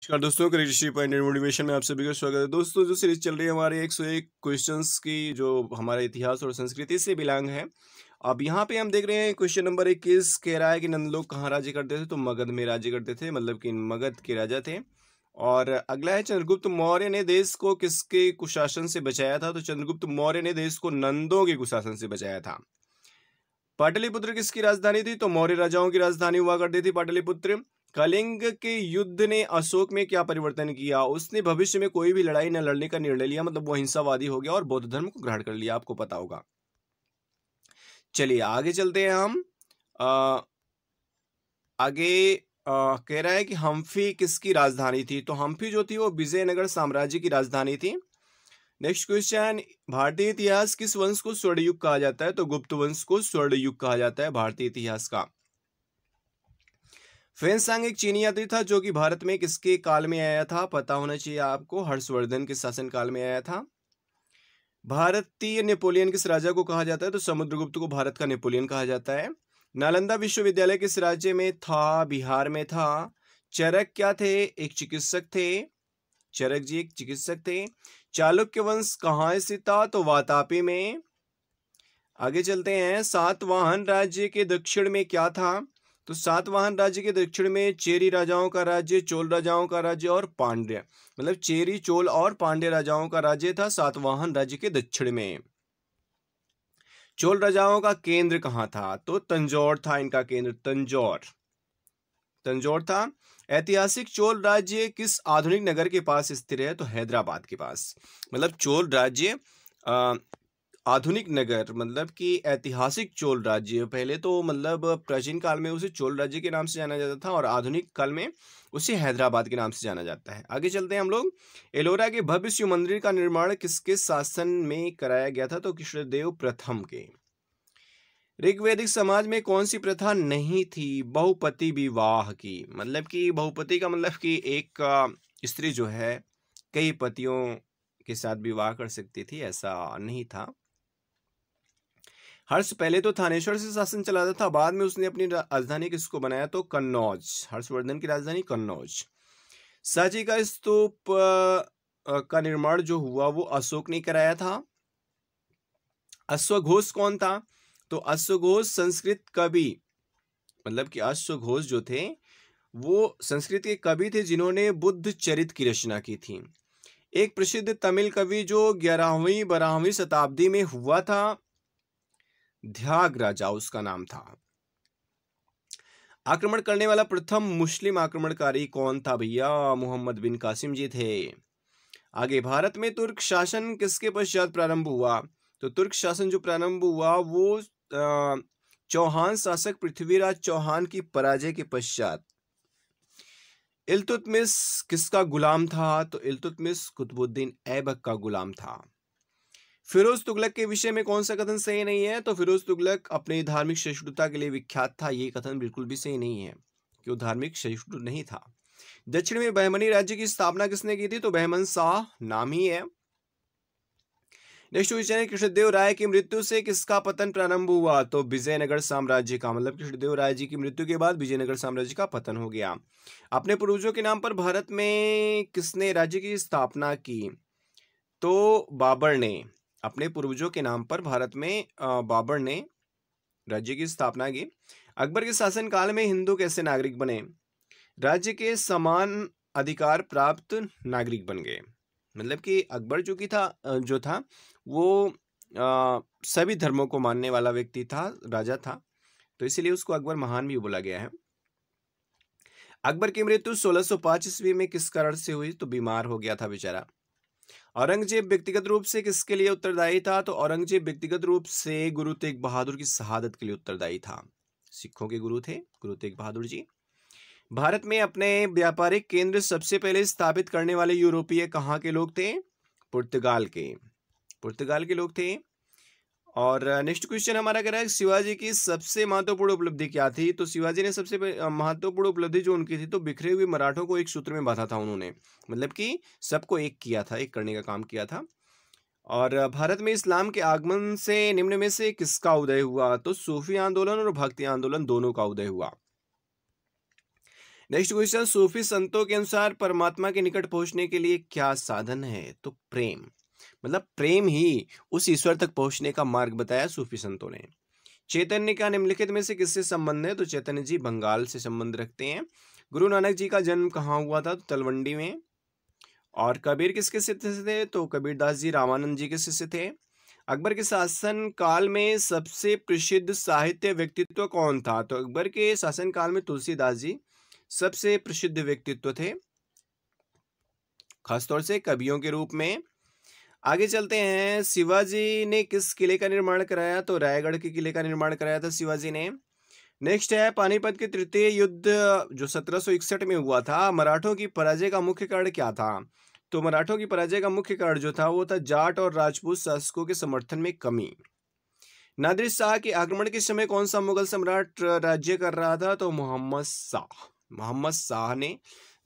नमस्कार दोस्तों, creative point and motivation में आप सभी का स्वागत है। दोस्तों, जो सीरीज चल रही है हमारे 101 क्वेश्चंस की, जो हमारे इतिहास और संस्कृति से बिलोंग है। अब यहाँ पे हम देख रहे हैं क्वेश्चन नंबर 21 कह रहा है कि नंद लोग कहाँ राज्य करते थे। तो मगध में राज्य करते थे, मतलब कि मगध के राजा थे। और अगला है, चंद्रगुप्त मौर्य ने देश को किसके कुशासन से बचाया था। तो चंद्रगुप्त मौर्य ने देश को नंदों के कुशासन से बचाया था। पाटलिपुत्र किसकी राजधानी थी। तो मौर्य राजाओं की राजधानी हुआ करती थी पाटलिपुत्र। कलिंग के युद्ध ने अशोक में क्या परिवर्तन किया। उसने भविष्य में कोई भी लड़ाई न लड़ने का निर्णय लिया, मतलब वो अहिंसावादी हो गया और बौद्ध धर्म को ग्रहण कर लिया। आपको पता होगा। चलिए आगे चलते हैं हम। आगे कह रहा है कि हम्फी किसकी राजधानी थी। तो हम्फी जो थी वो विजयनगर साम्राज्य की राजधानी थी। नेक्स्ट क्वेश्चन, भारतीय इतिहास किस वंश को स्वर्ण युग कहा जाता है। तो गुप्त वंश को स्वर्ण युग कहा जाता है भारतीय इतिहास का। फेंगसांग एक चीनी यात्री था जो कि भारत में किसके काल में आया था। पता होना चाहिए आपको, हर्षवर्धन के शासन काल में आया था। भारतीय नेपोलियन किस राजा को कहा जाता है। तो समुद्रगुप्त को भारत का नेपोलियन कहा जाता है। नालंदा विश्वविद्यालय किस राज्य में था। बिहार में था। चरक क्या थे, एक चिकित्सक थे। चरक जी एक चिकित्सक थे। चालुक्य वंश कहाँ स्थित था। तो वातापी में। आगे चलते हैं, सातवाहन राज्य के दक्षिण में क्या था। तो सातवाहन राज्य के दक्षिण में चेरी राजाओं का राज्य, चोल राजाओं का राज्य और पांड्य, मतलब चेरी, चोल और पांड्य राजाओं का राज्य था सातवाहन राज्य के दक्षिण में। चोल राजाओं का केंद्र कहाँ था। तो तंजौर था इनका केंद्र, तंजौर था। ऐतिहासिक चोल राज्य किस आधुनिक नगर के पास स्थित है। तो हैदराबाद के पास। मतलब चोल राज्य आधुनिक नगर, मतलब कि ऐतिहासिक चोल राज्य। पहले तो मतलब प्राचीन काल में उसे चोल राज्य के नाम से जाना जाता था और आधुनिक काल में उसे हैदराबाद के नाम से जाना जाता है। आगे चलते हैं हम लोग। एलोरा के भव्य शिव मंदिर का निर्माण किसके शासन में कराया गया था। तो कृष्णदेव प्रथम के। ऋग्वैदिक समाज में कौन सी प्रथा नहीं थी। बहुपति विवाह की। मतलब कि बहुपति का मतलब कि एक स्त्री जो है कई पतियों के साथ विवाह कर सकती थी, ऐसा नहीं था। हर्ष पहले तो थानेश्वर से शासन चलाता था, बाद में उसने अपनी राजधानी किसको बनाया। तो कन्नौज, हर्षवर्धन की राजधानी कन्नौज। सांची का स्तूप का निर्माण जो हुआ वो अशोक ने कराया था। अश्वघोष कौन था। तो अश्वघोष संस्कृत कवि, मतलब कि अश्वघोष जो थे वो संस्कृत के कवि थे जिन्होंने बुद्ध चरित की रचना की थी। एक प्रसिद्ध तमिल कवि जो 11वीं 12वीं शताब्दी में हुआ था, ध्याग राजा उसका नाम था। आक्रमण करने वाला प्रथम मुस्लिम आक्रमणकारी कौन था भैया। मोहम्मद बिन कासिम जी थे। आगे, भारत में तुर्क शासन किसके पश्चात प्रारंभ हुआ। तो तुर्क शासन जो प्रारंभ हुआ वो चौहान शासक पृथ्वीराज चौहान की पराजय के पश्चात। इल्तुतमिश किसका गुलाम था। तो इल्तुतमिश कुतुबुद्दीन ऐबक का गुलाम था। फिरोज तुगलक के विषय में कौन सा कथन सही नहीं है। तो फिरोज तुगलक अपनी धार्मिक सहिष्णुता के लिए विख्यात था। ये कथन बिल्कुल भी सही नहीं है कि वो धार्मिक सहिष्णु नहीं था। दक्षिण में बहमनी राज्य की स्थापना किसने की थी। तो बहमन शाह नाम ही है। नेक्स्ट क्वेश्चन है, कृष्णदेव राय की मृत्यु से किसका पतन प्रारंभ हुआ। तो विजयनगर साम्राज्य का। मतलब कृष्णदेव राय जी की मृत्यु के बाद विजयनगर साम्राज्य का पतन हो गया। अपने पूर्वजों के नाम पर भारत में किसने राज्य की स्थापना की। तो बाबर ने। अपने पूर्वजों के नाम पर भारत में बाबर ने राज्य की स्थापना की। अकबर के शासनकाल में हिंदू कैसे नागरिक बने। राज्य के समान अधिकार प्राप्त नागरिक बन गए। मतलब कि अकबर जो था वो सभी धर्मों को मानने वाला व्यक्ति था, राजा था, तो इसीलिए उसको अकबर महान भी बोला गया है। अकबर की मृत्यु 1605 ईस्वी में किस कारण से हुई। तो बीमार हो गया था बेचारा। औरंगजेब व्यक्तिगत रूप से किसके लिए उत्तरदायी था। तो औरंगजेब व्यक्तिगत रूप से गुरु तेग बहादुर की शहादत के लिए उत्तरदायी था। सिखों के गुरु थे गुरु तेग बहादुर जी। भारत में अपने व्यापारिक केंद्र सबसे पहले स्थापित करने वाले यूरोपीय कहाँ के लोग थे। पुर्तगाल के लोग थे। और नेक्स्ट क्वेश्चन हमारा कह रहा है, शिवाजी की सबसे महत्वपूर्ण उपलब्धि क्या थी। तो शिवाजी ने सबसे महत्वपूर्ण उपलब्धि जो उनकी थी तो बिखरे हुए मराठों को एक सूत्र में बांधा था उन्होंने, मतलब कि सबको एक किया था, एक करने का काम किया था। और भारत में इस्लाम के आगमन से निम्न में से किसका उदय हुआ। तो सूफी आंदोलन और भक्ति आंदोलन दोनों का उदय हुआ। नेक्स्ट क्वेश्चन, सूफी संतों के अनुसार परमात्मा के निकट पहुंचने के लिए क्या साधन है? तो प्रेम, मतलब प्रेम ही उस ईश्वर तक पहुंचने का मार्ग बताया सूफी संतों ने। चैतन्य का निम्नलिखित में से किससे संबंध है? तो चैतन्य जी बंगाल से संबंध रखते हैं। गुरु नानक जी का जन्म कहाँ हुआ था? तो तलवंडी में। और कबीर किसके शिष्य थे? तो कबीरदास जी रामानंद जी के शिष्य थे। अकबर के शासन काल में सबसे प्रसिद्ध साहित्य व्यक्तित्व कौन था? तो अकबर के शासन काल में तुलसीदास जी सबसे प्रसिद्ध व्यक्तित्व थे, खासतौर से कवियों के रूप में। आगे चलते हैं, शिवाजी ने किस किले का निर्माण कराया? तो रायगढ़ के किले का निर्माण कराया था शिवाजी ने। नेक्स्ट है, पानीपत के तृतीय युद्ध जो 1761 में हुआ था, मराठों की पराजय का मुख्य कारण क्या था? तो मराठों की पराजय का मुख्य कारण जो था वो था जाट और राजपूत शासकों के समर्थन में कमी। नादिर शाह के आक्रमण के समय कौन सा मुगल सम्राट राज्य कर रहा था? तो मोहम्मद शाह। मोहम्मद शाह ने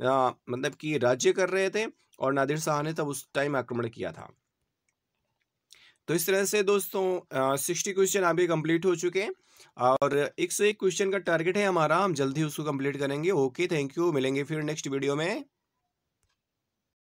मतलब कि राज्य कर रहे थे और नादिर शाह ने तब उस टाइम आक्रमण किया था। तो इस तरह से दोस्तों 60 क्वेश्चन अभी कंप्लीट हो चुके हैं और 101 क्वेश्चन का टारगेट है हमारा, हम जल्दी उसको कंप्लीट करेंगे। ओके, थैंक यू, मिलेंगे फिर नेक्स्ट वीडियो में।